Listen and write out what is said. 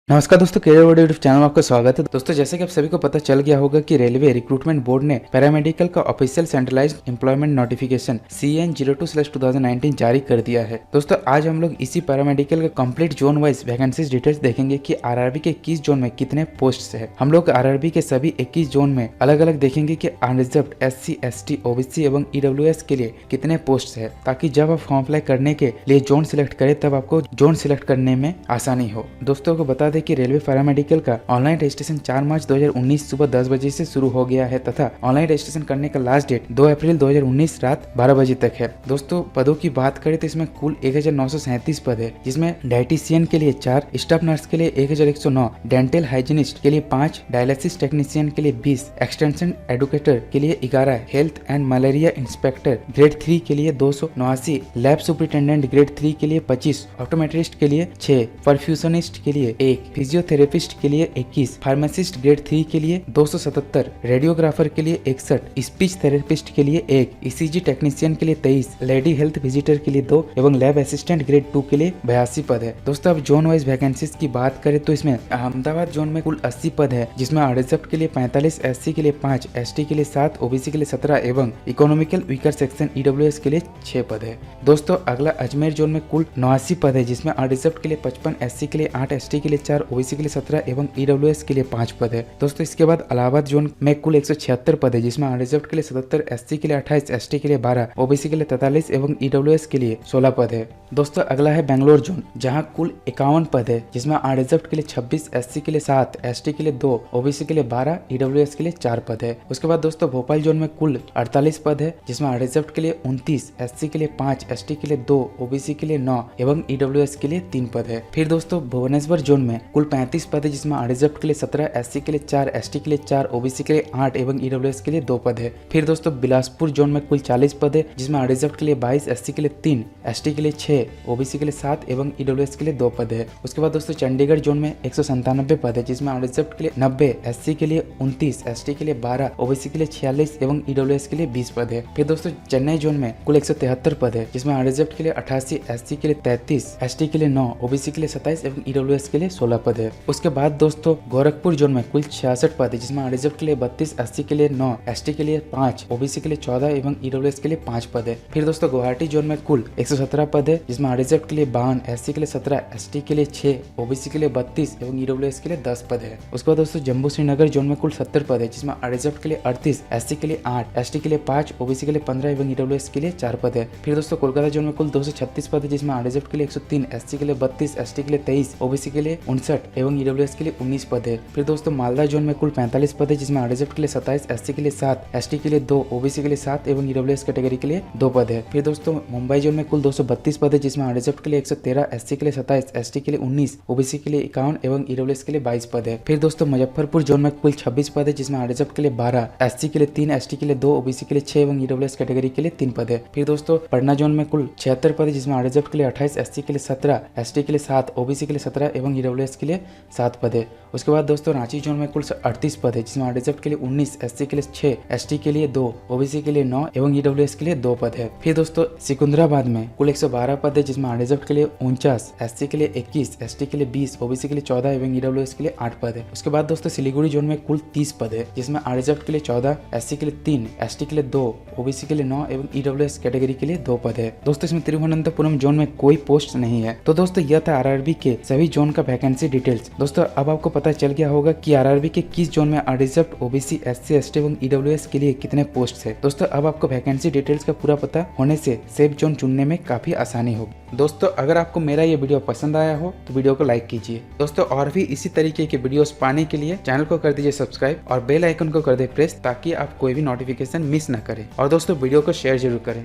नमस्कार दोस्तों, career world YouTube channel में आपका स्वागत है। दोस्तों, जैसे कि आप सभी को पता चल गया होगा कि रेलवे रिक्रूटमेंट बोर्ड ने पैरामेडिकल का official centralised employment notification CN02/2019 जारी कर दिया है। दोस्तों, आज हम लोग इसी पैरामेडिकल का complete zone wise vacancies details देखेंगे कि आरआरबी के 21 जोन में कितने पोस्ट है। हम लोग आरआरबी के सभी 21 जोन में अलग अलग देखेंगे कि अनरिजर्व्ड SC, ST, OBC एवं EWS के लिए कितने पोस्ट है, ताकि जब आप फॉर्म अप्लाई करने के लिए जोन सिलेक्ट करें तब आपको जोन सिलेक्ट करने में आसानी हो। दोस्तों को बता कि रेलवे पैरामेडिकल का ऑनलाइन रजिस्ट्रेशन 4 मार्च 2019 सुबह 10 बजे से शुरू हो गया है तथा ऑनलाइन रजिस्ट्रेशन करने का लास्ट डेट 2 अप्रैल 2019 रात 12 बजे तक है। दोस्तों, पदों की बात करें तो इसमें कुल 1937 पद है, जिसमें डाइटिशियन के लिए 4, स्टाफ नर्स के लिए 1109, डेंटल हाइजीनिस्ट के लिए 5, डायलिसिस टेक्नीशियन के लिए 20, एक्सटेंशन एडुकेटर के लिए 11, health and malaria inspector grade 3 के लिए 289, लैब सुपरिटेंडेंट ग्रेड 3 के लिए 25, ऑप्टोमेट्रिस्ट के लिए 6, परफ्यूशनिस्ट के लिए 1, फिजियोथेरेपिस्ट के लिए 21, फार्मासिस्ट ग्रेड 3 के लिए 277, रेडियोग्राफर के लिए 61, स्पीच थेरेपिस्ट के लिए 1, ECG टेक्नीशियन के लिए 23, लेडी हेल्थ विजिटर के लिए 2 एवं लैब असिस्टेंट ग्रेड 2 के लिए 82 पद है। दोस्तों, अब जोन वाइज वैकेंसीज की बात करें तो इसमें अहमदाबाद जोन में कुल 80 पद है, जिसमें अनरिजर्व्ड के लिए 45, SC के लिए 5, ST के लिए 7, OBC के लिए 17 एवं इकोनॉमिकल वीकर सेक्शन EWS के लिए 6 पद है। दोस्तों, अगला अजमेर जोन में कुल 89 पद है, जिसमें अनरिजर्व्ड के लिए 55, SC के लिए 8, ST के लिए 4, OBC के लिए 17 एवं EWS के लिए 5 पद है। दोस्तों, इसके बाद इलाहाबाद जोन में कुल 176 पद है, जिसमें अनरिजर्व्ड के लिए 77, SC के लिए 28, ST के लिए 12, OBC के लिए 43 एवं EWS के लिए 16 पद है। दोस्तों, अगला है बेंगलोर जोन, जहां कुल 51 पद है, जिसमें अनरिजर्व्ड के लिए 26, SC के लिए 7, ST के लिए 2, OBC के लिए 12, EWS के लिए 4 पद है। उसके बाद दोस्तों, भोपाल जोन में कुल 48 पद है, जिसमें अनरिजर्व्ड के लिए 29, SC के लिए 5, ST के लिए 2, OBC के लिए 9 एवं EWS के लिए 3 पद है। फिर दोस्तों, भुवनेश्वर जोन में कुल 35 पद है, जिसमें अनरिजर्व्ड के लिए 17, SC के लिए 4, ST के लिए 4, OBC के लिए 8 एवं EWS के लिए 2 पद है। फिर दोस्तों, बिलासपुर जोन में कुल 40 पद है, जिसमें अनरिजर्व्ड के लिए 22, SC के लिए 3, ST के लिए 6, OBC के लिए 7 एवं EWS के लिए 2 पद है। उसके बाद दोस्तों, चंडीगढ़ जोन में 197 पद है, जिसमें अनरिजर्व्ड के लिए 90, SC के लिए 29, ST के लिए 12, OBC के लिए 46 एवं EWS के लिए 20 पद है। फिर दोस्तों, चेन्नई जोन में कुल 173 पद है, जिसमें अनरिजर्व्ड के लिए 88, SC के लिए 33, ST के लिए 9, OBC के लिए 27 एवं EWS के लिए 16 पद है। उसके बाद दोस्तों, गोरखपुर जोन में कुल 66 पद है, जिसमें अनरिजर्व्ड के लिए 32, SC के लिए 9, ST के लिए 5, OBC के लिए 14 एवं EWS के लिए 5 पद है। फिर दोस्तों, गुवाहाटी जोन में कुल 117 पद है, जिसमें अनरिजर्व्ड के लिए 52, SC के लिए 17, ST के लिए 6, OBC के लिए 32 एवं EWS के लिए 10 पद है। उसके बाद दोस्तों, जम्मू श्रीनगर जोन में कुल 70 पद है, जिसमें अनरिजर्व्ड के लिए 38, SC के लिए 8, ST के लिए 5, OBC के लिए 15 एवं EWS के लिए 4 पद है। फिर दोस्तों, कोलकाता जोन में कुल 236 पद है, जिसमें अनरिजर्व्ड के लिए 103, SC के लिए 32, ST के लिए 23, OBC के लिए 59 एवं EWS के लिए 19 पद है। फिर दोस्तों, मालदा जोन में कुल 45 पद है, जिसमें अनरिजर्व्ड के लिए 27, SC के लिए 7, ST के लिए 2, OBC के लिए 7 एवं EWS कैटेगरी के लिए 2 पद है। फिर दोस्तों, मुंबई जोन में कुल 232 पद है, जिसमें अनरिजर्व्ड के लिए 113, SC के लिए 27, ST के लिए 19, OBC के लिए 51 एवं EWS के लिए 22 पद है। फिर दोस्तों, मुजफ्फरपुर जोन में कुल 26 पद है, जिसमें अनरिजर्व्ड के लिए 12, SC के लिए 3, ST के लिए 2, OBC के लिए 6 एवं EWS कैटेगरी के लिए 3 पद है। फिर दोस्तों, पटना जोन में कुल 76 पद है, जिसमें अनरिजर्व्ड के लिए 28, SC के लिए 17, ST के लिए 7, OBC के लिए 17 एवं EWS के लिए 7 पद है। उसके बाद दोस्तों, रांची जोन में कुल 38 पद है, जिसमें अनरिजर्व्ड के लिए 19, SC के लिए 6, ST के लिए 2, OBC के लिए 9 एवं EWS के लिए 2 पद है। फिर दोस्तों, सिकंदराबाद में कुल 112 पद है, जिसमें अनरिजर्व्ड के लिए 49, SC के लिए 21, ST के लिए 20, OBC के लिए 14 एवं EWS के लिए 8 पद है। उसके बाद दोस्तों, सिलीगुड़ी जोन में कुल 30 पद है, जिसमें अनरिजर्व्ड के लिए 14, SC के लिए 3, ST के लिए 2, OBC के लिए 9 एवं EWS कैटेगरी के लिए 2 पद है। दोस्तों, इसमें तिरुवनंतपुरम जोन में कोई पोस्ट नहीं है। तो दोस्तों, यह था आरआरबी के सभी जोन का वैकेंसी डिटेल्स। दोस्तों, अब आपको पता चल गया होगा कि आरआरबी के किस जोन में अनरिजर्व्ड, OBC, SC, ST एवं EWS के लिए कितने पोस्ट है। दोस्तों, अब आपको वैकेंसी डिटेल्स का पूरा पता होने से सेफ जोन चुनने में काफी आसानी होगी। दोस्तों, अगर आपको मेरा ये वीडियो पसंद आया हो तो वीडियो को लाइक कीजिए। दोस्तों, और भी इसी तरीके के वीडियोस पाने के लिए चैनल को कर दीजिए सब्सक्राइब और बेल आइकन को कर दे प्रेस, ताकि आप कोई भी नोटिफिकेशन मिस न करें। और दोस्तों, वीडियो को शेयर जरूर करें।